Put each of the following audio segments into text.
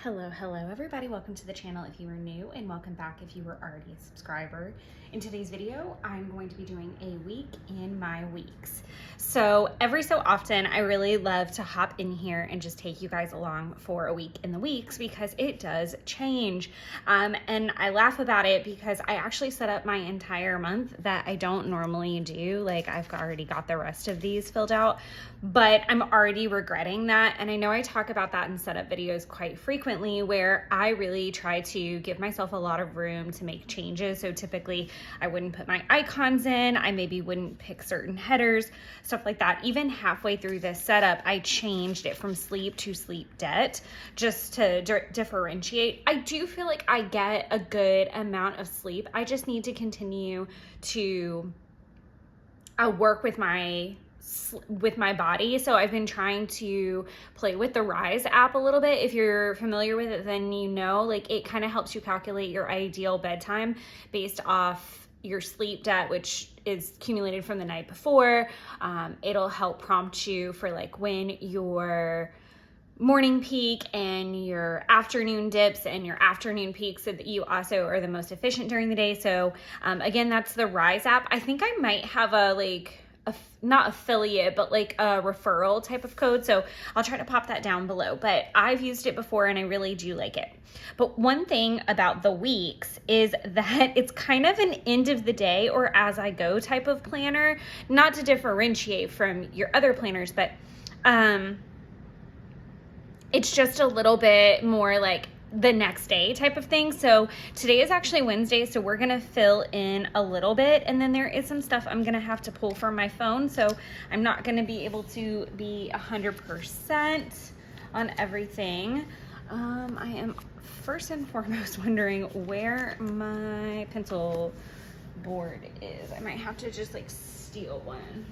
Hello everybody, welcome to the channel if you are new, and welcome back if you were already a subscriber. In today's video, I'm going to be doing a week in my weeks. So every so often, I really love to hop in here and just take you guys along for a week in the weeks because it does change. And I laugh about it because I actually set up my entire month that I don't normally do. Like I've already got the rest of these filled out, but I'm already regretting that. And I know I talk about that in setup videos quite frequently where I really try to give myself a lot of room to make changes. So typically I wouldn't put my icons in, I maybe wouldn't pick certain headers, stuff like that. Even halfway through this setup, I changed it from sleep to sleep debt just to differentiate. I do feel like I get a good amount of sleep. I just need to continue to work with my body. So I've been trying to play with the Rise app a little bit. If you're familiar with it, then you know, like it kind of helps you calculate your ideal bedtime based off your sleep debt, which is accumulated from the night before. It'll help prompt you for like when your morning peak and your afternoon dips and your afternoon peaks, so that you also are the most efficient during the day. So again, that's the Rise app. I think I might have not affiliate, but like a referral type of code. So I'll try to pop that down below, but I've used it before and I really do like it. But one thing about the weeks is that it's kind of an end of the day or as I go type of planner, not to differentiate from your other planners, but it's just a little bit more like the next day type of thing. So today is actually Wednesday, so we're gonna fill in a little bit, and then there is some stuff I'm gonna have to pull from my phone, so I'm not gonna be able to be 100% on everything. I am first and foremost wondering where my pencil board is. I might have to just like steal one.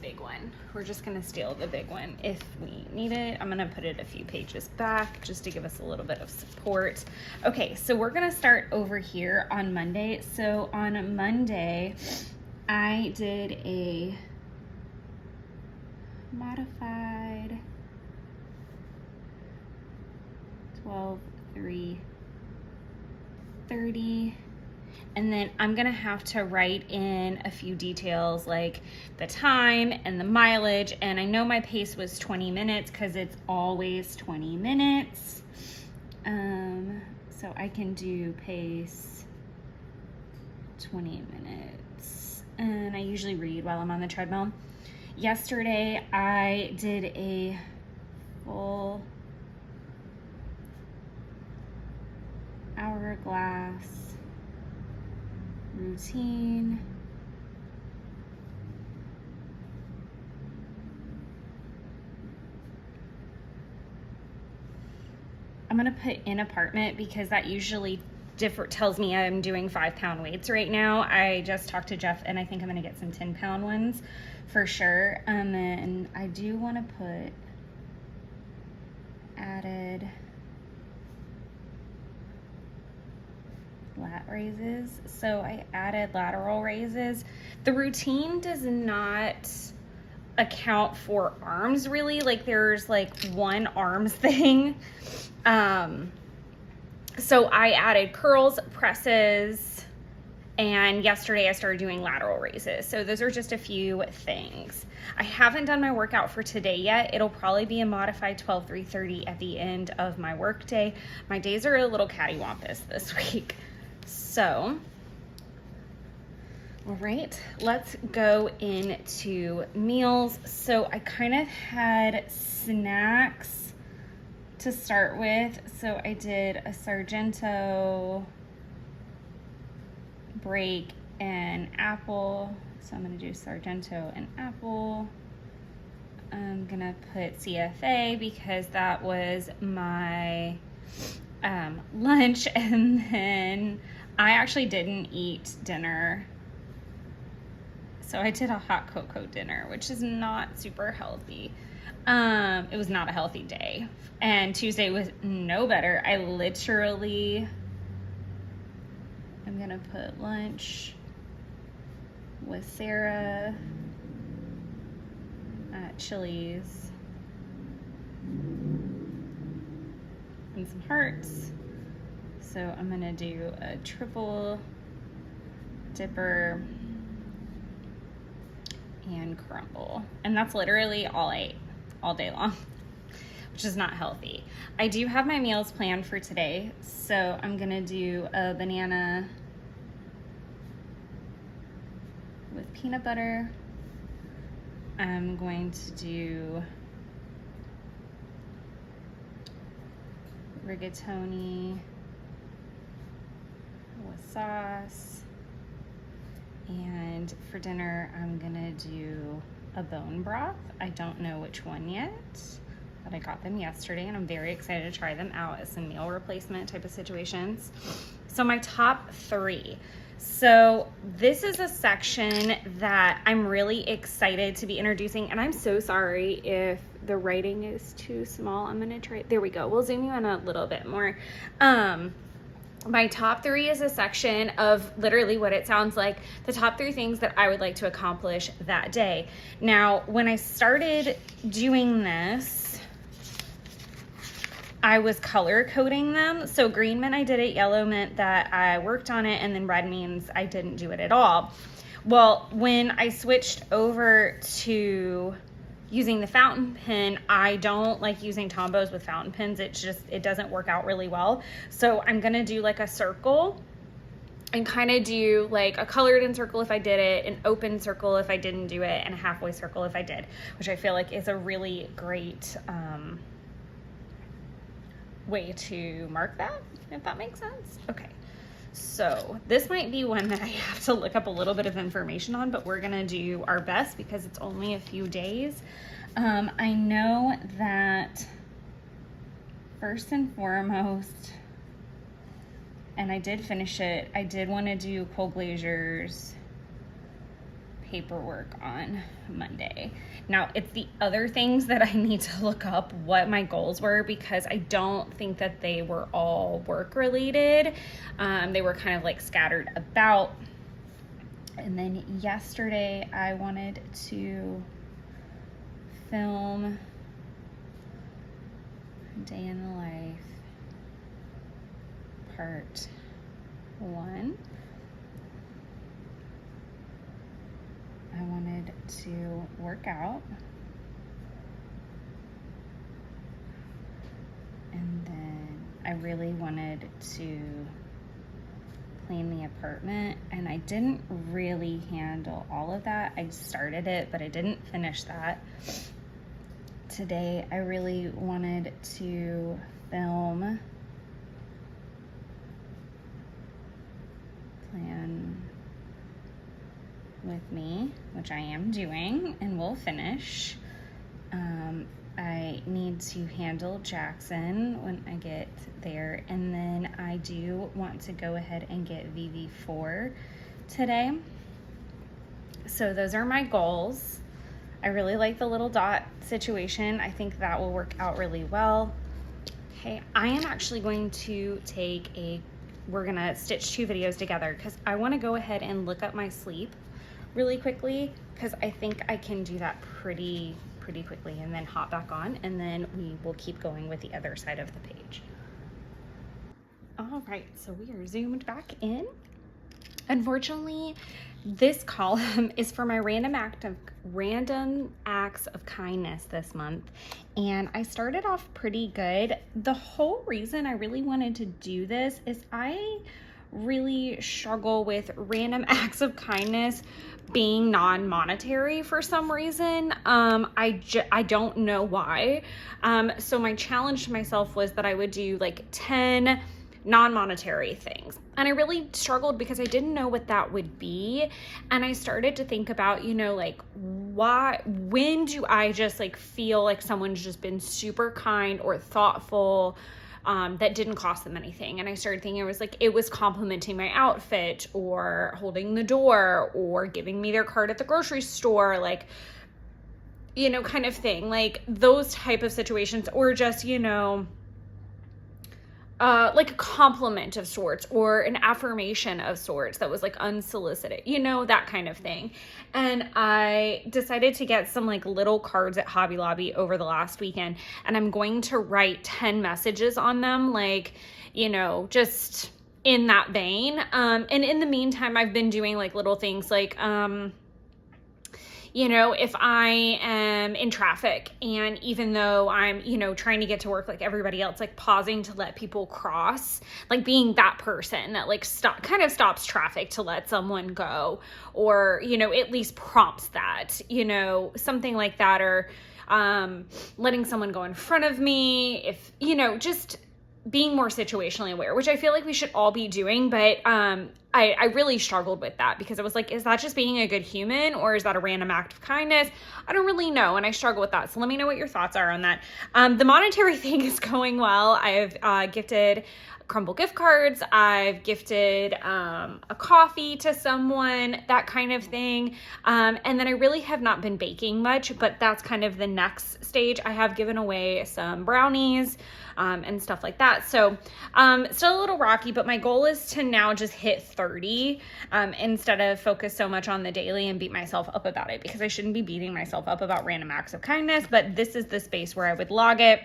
Big one. We're just gonna steal the big one if we need it. I'm gonna put it a few pages back just to give us a little bit of support. Okay, so we're gonna start over here on Monday. So on Monday, I did a modified 12/3/30. And then I'm gonna have to write in a few details like the time and the mileage. And I know my pace was 20 minutes because it's always 20 minutes. So I can do pace 20 minutes. And I usually read while I'm on the treadmill. Yesterday I did a full hourglass routine. I'm gonna put in apartment because that usually tells me I'm doing 5-pound weights right now. I just talked to Jeff and I think I'm gonna get some 10-pound ones for sure. And I do want to put added lat raises. So I added lateral raises. The routine does not account for arms really. Like there's like one arms thing. So I added curls, presses, and yesterday I started doing lateral raises. So those are just a few things. I haven't done my workout for today yet. It'll probably be a modified 12/3/30 at the end of my work day. My days are a little cattywampus this week. So, all right, let's go into meals. So I kind of had snacks to start with. So I did a Sargento break and apple. So I'm gonna do Sargento and apple. I'm gonna put CFA because that was my lunch, and then I actually didn't eat dinner. So I did a hot cocoa dinner, which is not super healthy. It was not a healthy day. And Tuesday was no better. I literally am gonna put lunch with Sarah at Chili's. in some hearts. So I'm gonna do a triple dipper and crumble. And that's literally all I ate all day long, which is not healthy. I do have my meals planned for today. So I'm gonna do a banana with peanut butter. I'm going to do rigatoni with sauce. And for dinner, I'm gonna do a bone broth. I don't know which one yet, but I got them yesterday and I'm very excited to try them out as some meal replacement type of situations. So my top 3. So this is a section that I'm really excited to be introducing, and I'm so sorry if the writing is too small. I'm gonna try, there we go. We'll zoom you in a little bit more. My top 3 is a section of literally what it sounds like, the top 3 things that I would like to accomplish that day. Now, when I started doing this, I was color coding them. So green meant I did it, yellow meant that I worked on it, and then red means I didn't do it at all. Well, when I switched over to using the fountain pen, I don't like using Tombows with fountain pens. It doesn't work out really well. So I'm gonna do like a circle and kind of do like a colored in circle if I did it, an open circle if I didn't do it, and a halfway circle if I did, which I feel like is a really great way to mark that, if that makes sense. Okay, so this might be one that I have to look up a little bit of information on, but we're gonna do our best because it's only a few days. I know that first and foremost, and I did finish it, I did want to do Cole Glazier's paperwork on Monday. Now, it's the other things that I need to look up what my goals were, because I don't think that they were all work related. They were kind of like scattered about. And then yesterday I wanted to film Day in the Life Part 1. I wanted to work out, and then I really wanted to clean the apartment, and I didn't really handle all of that. I started it, but I didn't finish that. Today, I really wanted to film Plan with Me, which I am doing and will finish. I need to handle Jackson when I get there, and then I do want to go ahead and get VV4 today. So those are my goals. I really like the little dot situation. I think that will work out really well. Okay, I am actually going to we're gonna stitch 2 videos together because I want to go ahead and look up my sleep really quickly, because I think I can do that pretty quickly, and then hop back on, and then we will keep going with the other side of the page. All right, so we are zoomed back in. Unfortunately, this column is for my random acts of kindness this month, and I started off pretty good. The whole reason I really wanted to do this is I really struggle with random acts of kindness being non-monetary for some reason. I don't know why. So my challenge to myself was that I would do like 10 non-monetary things, and I really struggled because I didn't know what that would be. And I started to think about, like, when do I just like feel like someone's just been super kind or thoughtful that didn't cost them anything. And I started thinking it was complimenting my outfit, or holding the door, or giving me their card at the grocery store, like, kind of thing, like those type of situations, or just, like a compliment of sorts or an affirmation of sorts that was like unsolicited, you know, that kind of thing. And I decided to get some like little cards at Hobby Lobby over the last weekend, and I'm going to write 10 messages on them, like, you know, just in that vein. And in the meantime, I've been doing like little things like, you know, if I am in traffic and even though I'm, you know, trying to get to work like everybody else, like pausing to let people cross, like being that person that like kind of stops traffic to let someone go, or, you know, at least prompts that, you know, something like that, or letting someone go in front of me, if, you know, just being more situationally aware, which I feel like we should all be doing. But I really struggled with that because I was like, is that just being a good human, or is that a random act of kindness? I don't really know. And I struggle with that. So let me know what your thoughts are on that. The monetary thing is going well. I've gifted Crumble gift cards. I've gifted a coffee to someone, that kind of thing. And then I really have not been baking much, but that's kind of the next stage. I have given away some brownies and stuff like that. So still a little rocky, but my goal is to now just hit 30 instead of focus so much on the daily and beat myself up about it, because I shouldn't be beating myself up about random acts of kindness, but this is the space where I would log it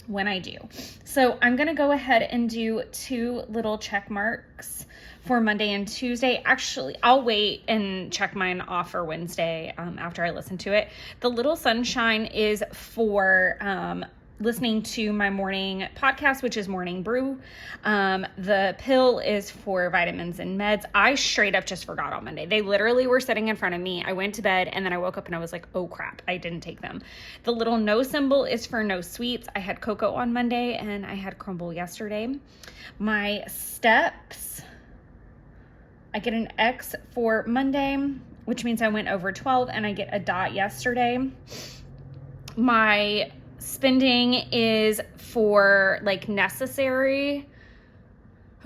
when I do. So I'm going to go ahead and do 2 little check marks for Monday and Tuesday. Actually, I'll wait and check mine off for Wednesday after I listen to it. The little sunshine is for listening to my morning podcast, which is Morning Brew. The pill is for vitamins and meds. I straight up just forgot on Monday. They literally were sitting in front of me. I went to bed and then I woke up and I was like, oh crap, I didn't take them. The little no symbol is for no sweets. I had cocoa on Monday and I had crumble yesterday. My steps, I get an X for Monday, which means I went over 12, and I get a dot yesterday. My spending is for like necessary.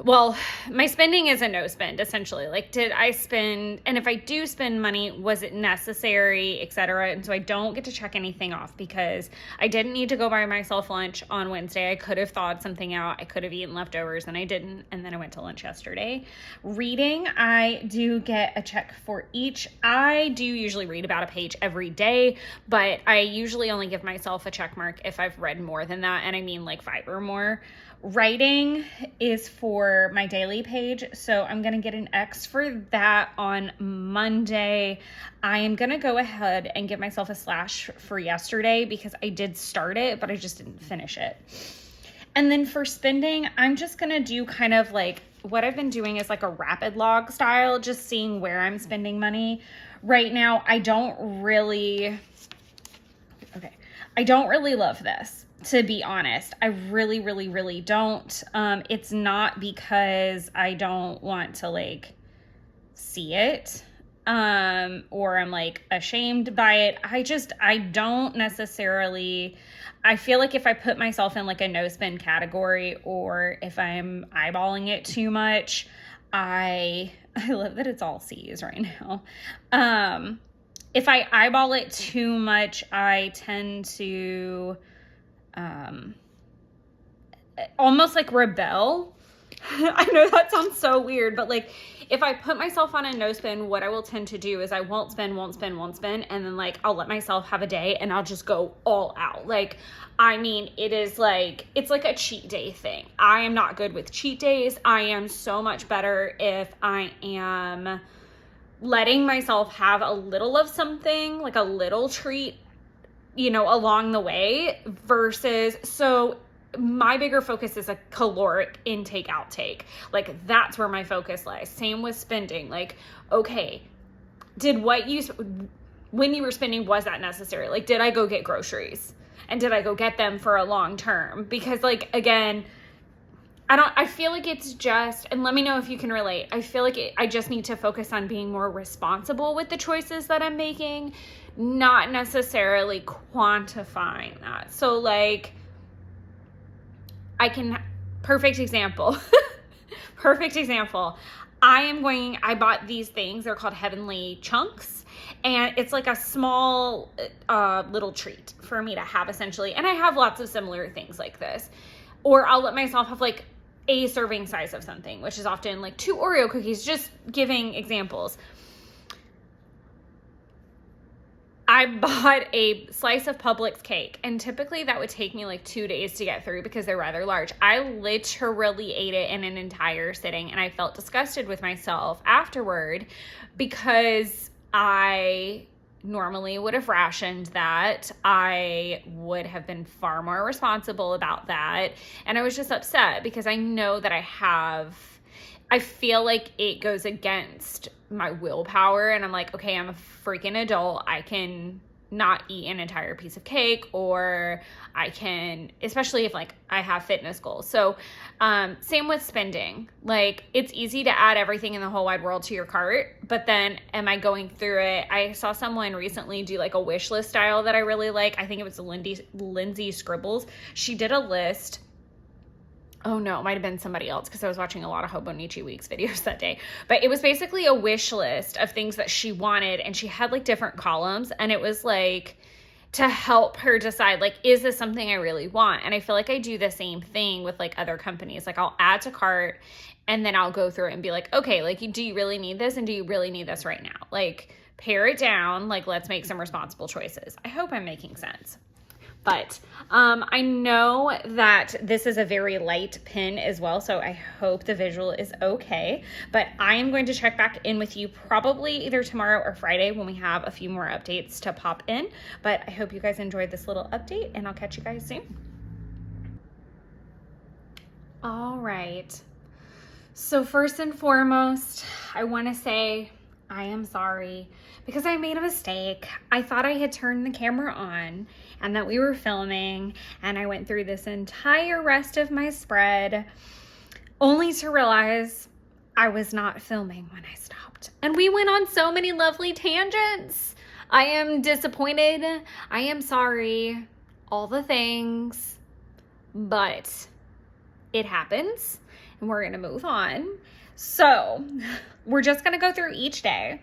Well, my spending is a no spend, essentially. Like, did I spend, and if I do spend money, was it necessary, etc. And so I don't get to check anything off because I didn't need to go buy myself lunch on Wednesday. I could have thawed something out. I could have eaten leftovers and I didn't. And then I went to lunch yesterday. Reading, I do get a check for each. I do usually read about a page every day, but I usually only give myself a check mark if I've read more than that. And I mean like 5 or more. Writing is for my daily page, so I'm going to get an X for that on Monday. I am going to go ahead and give myself a slash for yesterday because I did start it, but I just didn't finish it. And then for spending, I'm just going to do kind of like what I've been doing is like a rapid log style, just seeing where I'm spending money. Right now, I don't really love this. To be honest, I really, really, really don't. It's not because I don't want to like see it, or I'm like ashamed by it. I don't necessarily, I feel like if I put myself in like a no spend category, or if I'm eyeballing it too much, I love that it's all C's right now. If I eyeball it too much, I tend to almost like rebel. I know that sounds so weird, but like if I put myself on a no spend, what I will tend to do is I won't spend, and then like I'll let myself have a day and I'll just go all out. Like, I mean, it's like a cheat day thing. I am not good with cheat days. I am so much better if I am letting myself have a little of something, like a little treat, you know, along the way, versus, so my bigger focus is a caloric intake outtake. Like, that's where my focus lies. Same with spending. Like, okay, when you were spending, was that necessary? Like, did I go get groceries? And did I go get them for a long term? Because like, again, I feel like it's just, and let me know if you can relate. I feel like I just need to focus on being more responsible with the choices that I'm making, not necessarily quantifying that. So like, perfect example. I bought these things. They're called Heavenly Chunks. And it's like a small little treat for me to have, essentially. And I have lots of similar things like this. or I'll let myself have like a serving size of something, which is often like 2 Oreo cookies, just giving examples. I bought a slice of Publix cake, and typically that would take me like 2 days to get through because they're rather large. I literally ate it in an entire sitting, and I felt disgusted with myself afterward because I normally would have rationed that. I would have been far more responsible about that, and I was just upset because I know that I feel like it goes against my willpower, and I'm like, okay, I'm a freaking adult. I can not eat an entire piece of cake, or I can, especially if like I have fitness goals. So same with spending. Like, it's easy to add everything in the whole wide world to your cart, but then am I going through it? I saw someone recently do like a wish list style that I really like. I think it was Lindsay Scribbles. She did a list. Oh no, it might have been somebody else because I was watching a lot of Hobonichi Weeks videos that day. But it was basically a wish list of things that she wanted, and she had like different columns, and it was like to help her decide, like, is this something I really want? And I feel like I do the same thing with like other companies. Like, I'll add to cart, and then I'll go through it and be like, okay, like, do you really need this? And do you really need this right now? Like, pare it down. Like, let's make some responsible choices. I hope I'm making sense. But I know that this is a very light pin as well, so I hope the visual is okay. But I am going to check back in with you probably either tomorrow or Friday when we have a few more updates to pop in. But I hope you guys enjoyed this little update, and I'll catch you guys soon. All right. So first and foremost, I want to say I am sorry because I made a mistake. I thought I had turned the camera on and that we were filming, and I went through this entire rest of my spread only to realize I was not filming when I stopped. And we went on so many lovely tangents. I am disappointed. I am sorry. All the things. But it happens, and we're going to move on. So we're just going to go through each day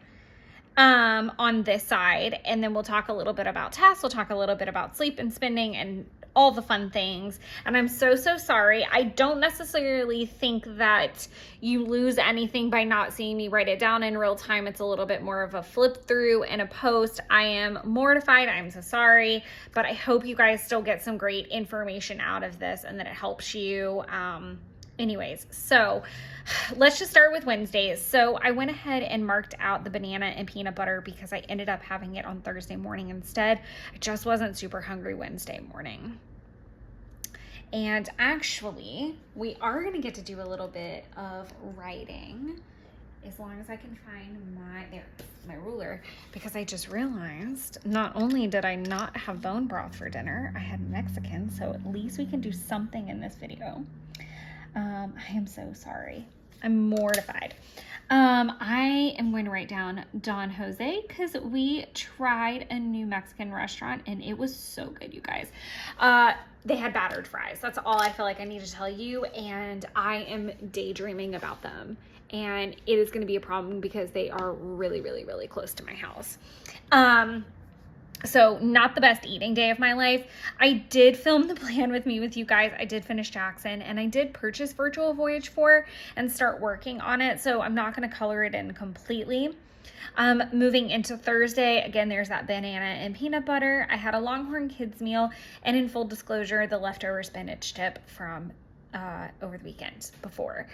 on this side, and then we'll talk a little bit about tests. We'll talk a little bit about sleep and spending and all the fun things. And I'm so sorry. I don't necessarily think that you lose anything by not seeing me write it down in real time. It's a little bit more of a flip through and a post. I am mortified. I'm so sorry, but I hope you guys still get some great information out of this and that it helps you. Anyways, so let's just start with Wednesdays. So I went ahead and marked out the banana and peanut butter because I ended up having it on Thursday morning instead. I just wasn't super hungry Wednesday morning. And actually, we are going to get to do a little bit of writing as long as I can find my ruler, because I just realized not only did I not have bone broth for dinner, I had Mexican, so at least we can do something in this video. I am so sorry. I'm mortified. I am going to write down Don Jose because we tried a new Mexican restaurant and it was so good, you guys. They had battered fries. That's all I feel like I need to tell you, and I am daydreaming about them. And it is going to be a problem because they are really, really, really close to my house. So not the best eating day of my life. I did film the plan with you guys. I did finish Jackson, and I did purchase Virtual Voyage 4 and start working on it. So I'm not going to color it in completely. Moving into Thursday, again, there's that banana and peanut butter. I had a Longhorn Kids meal, and in full disclosure, the leftover spinach dip from over the weekend before.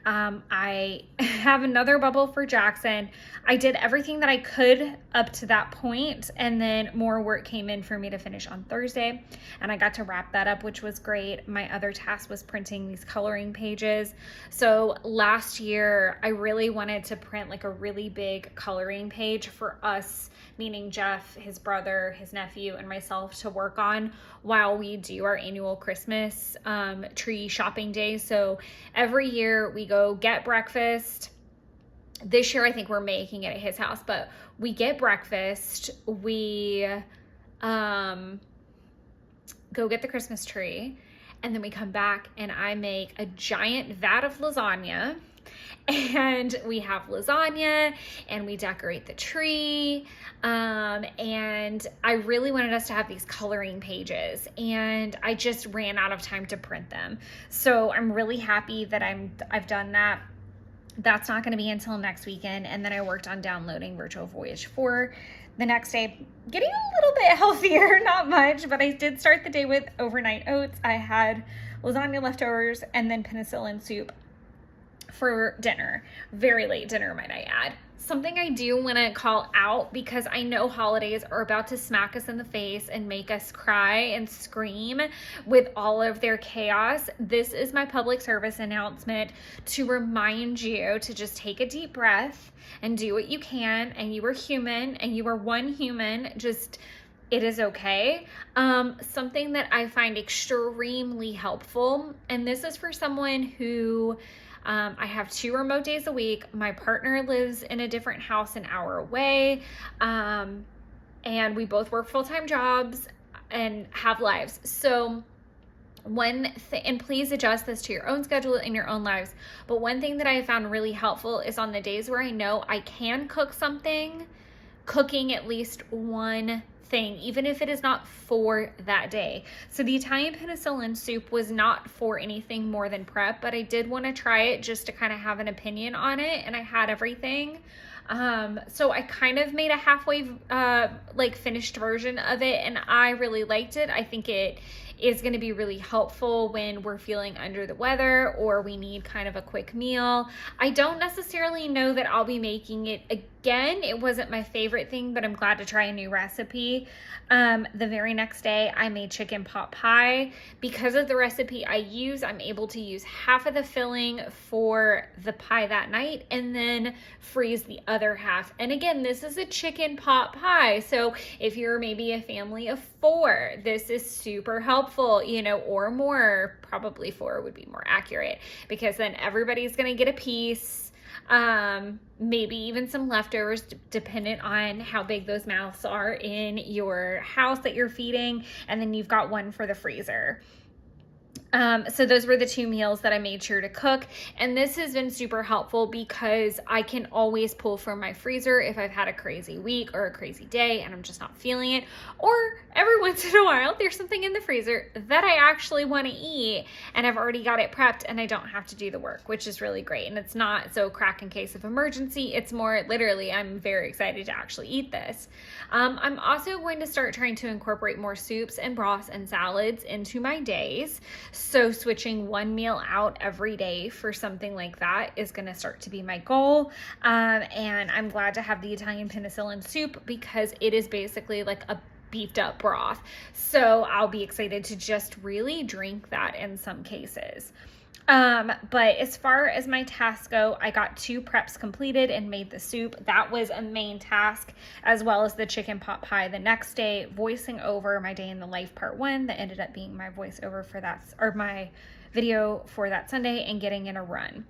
I have another bubble for Jackson. I did everything that I could up to that point, and then more work came in for me to finish on Thursday, and I got to wrap that up, which was great. My other task was printing these coloring pages. So last year, I really wanted to print like a really big coloring page for us, meaning Jeff, his brother, his nephew, and myself to work on while we do our annual Christmas tree shopping day. So every year we go get breakfast. This year I think we're making it at his house, but we get breakfast. We go get the Christmas tree, and then we come back and I make a giant vat of lasagna. and we have lasagna and we decorate the tree. And I really wanted us to have these coloring pages, and I just ran out of time to print them. So I'm really happy that I've done that. That's not going to be until next weekend. And then I worked on downloading Virtual Voyage for the next day, getting a little bit healthier, not much, but I did start the day with overnight oats. I had lasagna leftovers and then penicillin soup for dinner. Very late dinner, might I add. Something I do want to call out, because I know holidays are about to smack us in the face and make us cry and scream with all of their chaos. This is my public service announcement to remind you to just take a deep breath and do what you can. And you are human, and you are one human. Just, it is okay. Something that I find extremely helpful, and this is for someone who I have 2 remote days a week. My partner lives in a different house an hour away. And we both work full-time jobs and have lives. So and please adjust this to your own schedule and your own lives. But one thing that I have found really helpful is on the days where I know I can cook something, cooking at least one thing, even if it is not for that day. So the Italian penicillin soup was not for anything more than prep, but I did want to try it just to kind of have an opinion on it, and I had everything. So I kind of made a halfway finished version of it, and I really liked it. I think it is going to be really helpful when we're feeling under the weather or we need kind of a quick meal. I don't necessarily know that I'll be making it again. It wasn't my favorite thing, but I'm glad to try a new recipe. The very next day I made chicken pot pie. Because of the recipe I use, I'm able to use half of the filling for the pie that night and then freeze the other half. And again, this is a chicken pot pie. So if you're maybe a family of 4, this is super helpful, or more. Probably 4 would be more accurate, because then everybody's going to get a piece. Maybe even some leftovers, dependent on how big those mouths are in your house that you're feeding. And then you've got one for the freezer. So those were the 2 meals that I made sure to cook. And this has been super helpful because I can always pull from my freezer if I've had a crazy week or a crazy day and I'm just not feeling it. Or every once in a while, there's something in the freezer that I actually want to eat and I've already got it prepped and I don't have to do the work, which is really great. And it's not so crack in case of emergency. It's more literally, I'm very excited to actually eat this. I'm also going to start trying to incorporate more soups and broths and salads into my days. So switching one meal out every day for something like that is going to start to be my goal. And I'm glad to have the Italian penicillin soup because it is basically like a beefed up broth. So I'll be excited to just really drink that in some cases. But as far as my tasks go, I got 2 preps completed and made the soup. That was a main task, as well as the chicken pot pie the next day, voicing over my day in the life part 1 that ended up being my voiceover for that, or my video for that Sunday, and getting in a run.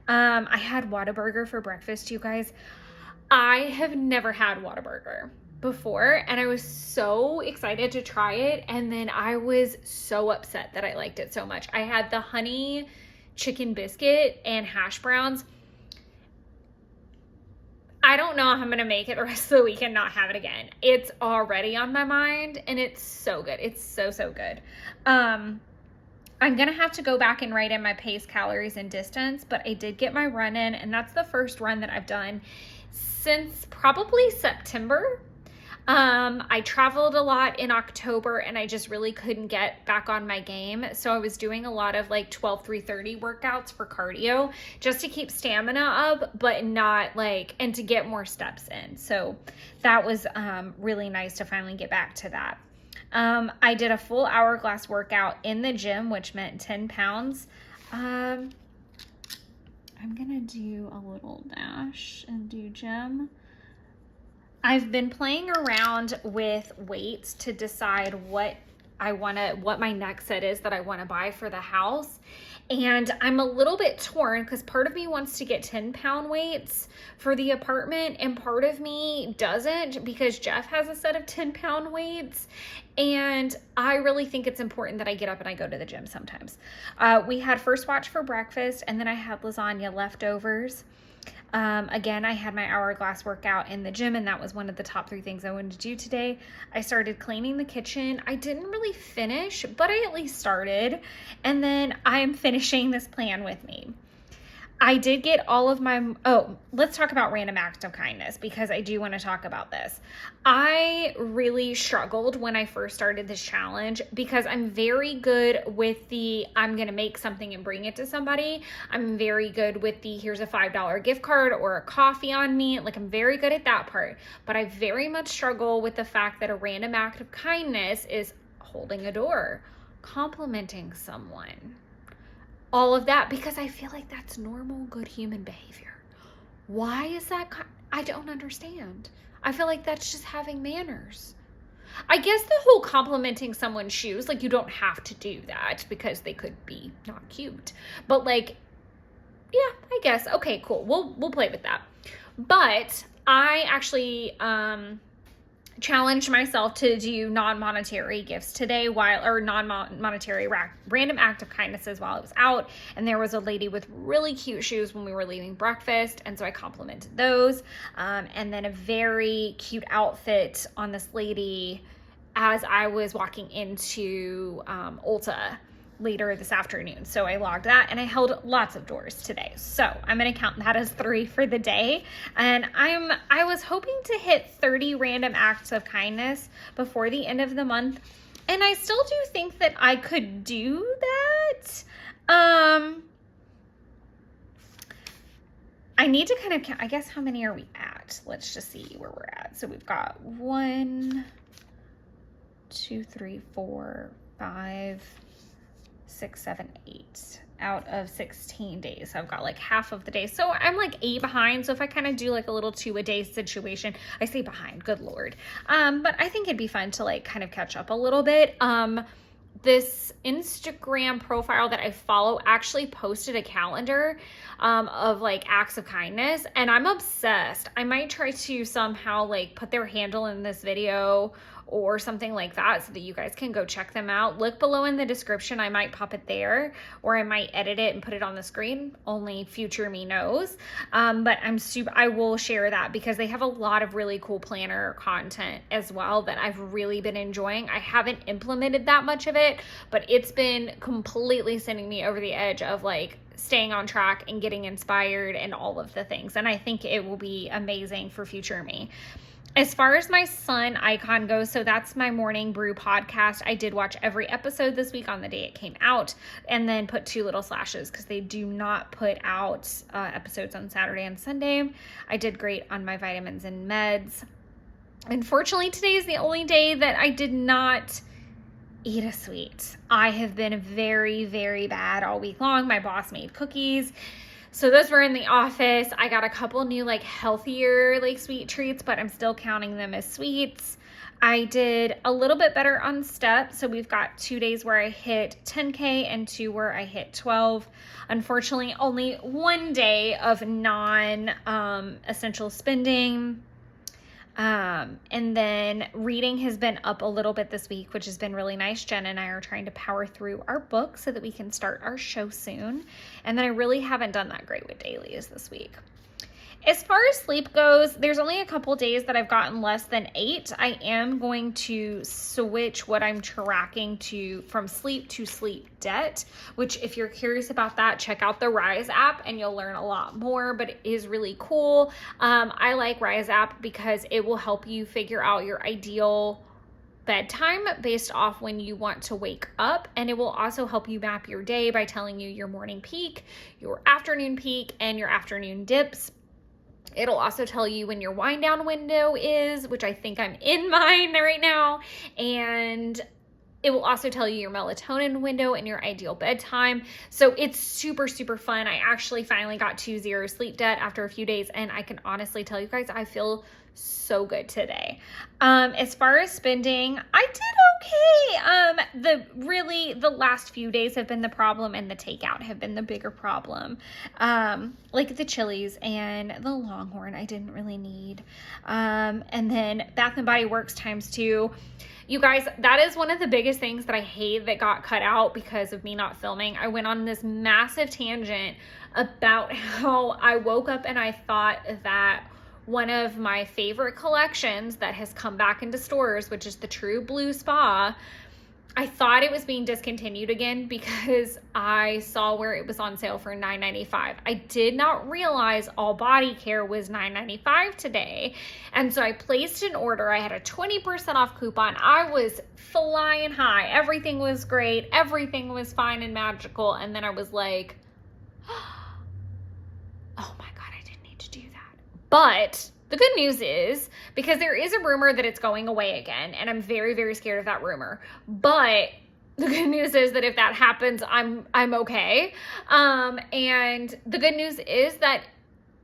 I had Whataburger for breakfast, you guys. I have never had Whataburger before, and I was so excited to try it, and then I was so upset that I liked it so much. I had the honey chicken biscuit and hash browns. I don't know how I'm gonna make it the rest of the week and not have it again. It's already on my mind, and it's so good. It's so good. I'm gonna have to go back and write in my pace, calories, and distance, but I did get my run in, and that's the first run that I've done since probably September. I traveled a lot in October and I just really couldn't get back on my game. So I was doing a lot of like 12-3:30 workouts for cardio just to keep stamina up, but not and to get more steps in. So that was really nice to finally get back to that. I did a full hourglass workout in the gym, which meant 10 pounds. I'm going to do a little dash and do gym. I've been playing around with weights to decide what what my next set is that I want to buy for the house. And I'm a little bit torn because part of me wants to get 10-pound weights for the apartment and part of me doesn't, because Jeff has a set of 10-pound weights. And I really think it's important that I get up and I go to the gym sometimes. We had First Watch for breakfast and then I had lasagna leftovers. Again, I had my hourglass workout in the gym and that was one of the top 3 things I wanted to do today. I started cleaning the kitchen. I didn't really finish, but I at least started. And then I'm finishing this plan with me. I did get all of my, let's talk about random acts of kindness because I do want to talk about this. I really struggled when I first started this challenge because I'm very good with I'm going to make something and bring it to somebody. I'm very good with here's a $5 gift card or a coffee on me. Like, I'm very good at that part, but I very much struggle with the fact that a random act of kindness is holding a door, complimenting someone. All of that, because I feel like that's normal, good human behavior. Why is that? I don't understand. I feel like that's just having manners. I guess the whole complimenting someone's shoes, like, you don't have to do that because they could be not cute. But like, yeah, I guess. Okay, cool. We'll play with that. But I actually challenged myself to do non-monetary gifts today non-monetary random act of kindnesses while I was out. And there was a lady with really cute shoes when we were leaving breakfast. And so I complimented those. And then a very cute outfit on this lady as I was walking into Ulta later this afternoon. So I logged that and I held lots of doors today. So I'm going to count that as 3 for the day. And I was hoping to hit 30 random acts of kindness before the end of the month. And I still do think that I could do that. I need to kind of count, I guess, how many are we at? Let's just see where we're at. So we've got 1, 2, 3, 4, 5, 6, 7, 8 out of 16 days. So I've got like half of the day. So I'm like 8 behind. So if I kind of do like a little 2 a day situation, I say behind, good Lord. But I think it'd be fun to like kind of catch up a little bit. This Instagram profile that I follow actually posted a calendar of like acts of kindness, and I'm obsessed. I might try to somehow like put their handle in this video or something like that so that you guys can go check them out. Look below in the description. I might pop it there, or I might edit it and put it on the screen. Only future me knows. But I will share that because they have a lot of really cool planner content as well that I've really been enjoying. I haven't implemented that much of it, but it's been completely sending me over the edge of like staying on track and getting inspired and all of the things. And I think it will be amazing for future me. As far as my sun icon goes, so that's my morning brew podcast. I did watch every episode this week on the day it came out and then put 2 little slashes because they do not put out episodes on Saturday and Sunday. I did great on my vitamins and meds. Unfortunately, today is the only day that I did not eat a sweet. I have been very, very bad all week long. My boss made cookies, so those were in the office. I got a couple new like healthier like sweet treats, but I'm still counting them as sweets. I did a little bit better on steps. So we've got 2 days where I hit 10K and 2 where I hit 12. Unfortunately, only 1 day of non-essential spending. And then reading has been up a little bit this week, which has been really nice. Jen and I are trying to power through our book so that we can start our show soon. And then I really haven't done that great with dailies this week. As far as sleep goes, there's only a couple days that I've gotten less than 8. I am going to switch what I'm tracking to from sleep to sleep debt, which if you're curious about that, check out the Rise app and you'll learn a lot more, but it is really cool. I like Rise app because it will help you figure out your ideal bedtime based off when you want to wake up, and it will also help you map your day by telling you your morning peak, your afternoon peak, and your afternoon dips. It'll also tell you when your wind down window is, which I think I'm in mine right now. And it will also tell you your melatonin window and your ideal bedtime. So it's super, super fun. I actually finally got to 0 sleep debt after a few days. And I can honestly tell you guys, I feel so good today. As far as spending, I did okay. The last few days have been the problem, and the takeout have been the bigger problem. Like the Chili's and the Longhorn I didn't really need. And then Bath and Body Works ×2. You guys, that is one of the biggest things that I hate that got cut out because of me not filming. I went on this massive tangent about how I woke up and I thought that one of my favorite collections that has come back into stores, which is the True Blue Spa, I thought it was being discontinued again because I saw where it was on sale for $9.95. I did not realize All Body Care was $9.95 today. And so I placed an order. I had a 20% off coupon. I was flying high. Everything was great. Everything was fine and magical. And then I was like, oh my God, I didn't need to do that. But the good news is, because there is a rumor that it's going away again, and I'm very, very scared of that rumor. But the good news is that if that happens, I'm okay. And the good news is that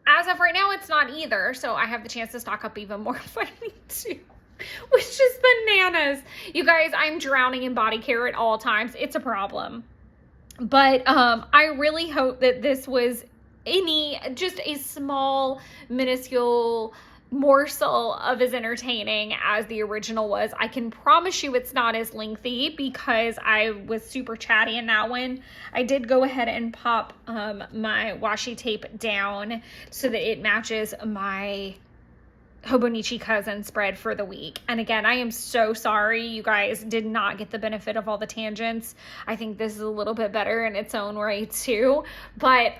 as of right now, it's not either. So I have the chance to stock up even more if I need to, which is bananas. You guys, I'm drowning in body care at all times. It's a problem. But I really hope that this was just a small, minuscule morsel of as entertaining as the original was. I can promise you it's not as lengthy because I was super chatty in that one. I did go ahead and pop my washi tape down so that it matches my Hobonichi cousin spread for the week. And again, I am so sorry you guys did not get the benefit of all the tangents. I think this is a little bit better in its own right too. But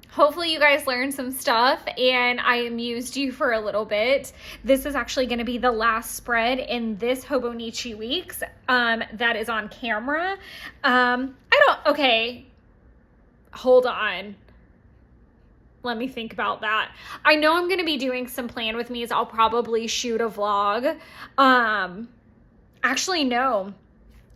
hopefully you guys learned some stuff and I amused you for a little bit. This is actually going to be the last spread in this Hobonichi weeks that is on camera. Okay, hold on. Let me think about that. I know I'm going to be doing some plan with me's. I'll probably shoot a vlog. Actually, no,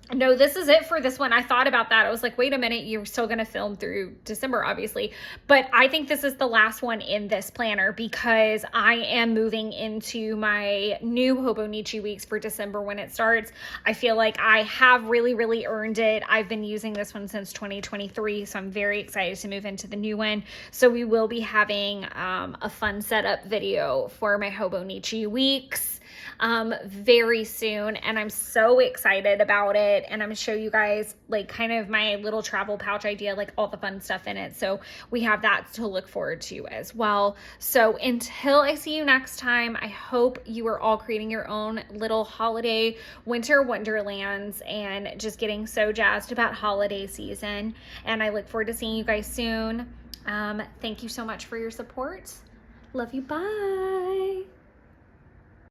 this is it for this one. I thought about that. I was like, wait a minute, you're still going to film through December, obviously. But I think this is the last one in this planner because I am moving into my new Hobonichi weeks for December when it starts. I feel like I have really, really earned it. I've been using this one since 2023, so I'm very excited to move into the new one. So we will be having a fun setup video for my Hobonichi weeks very soon, and I'm so excited about it. And I'm gonna show you guys like kind of my little travel pouch idea, like all the fun stuff in it. So we have that to look forward to as well. So until I see you next time, I hope you are all creating your own little holiday winter wonderlands and just getting so jazzed about holiday season. And I look forward to seeing you guys soon. Thank you so much for your support. Love you. Bye.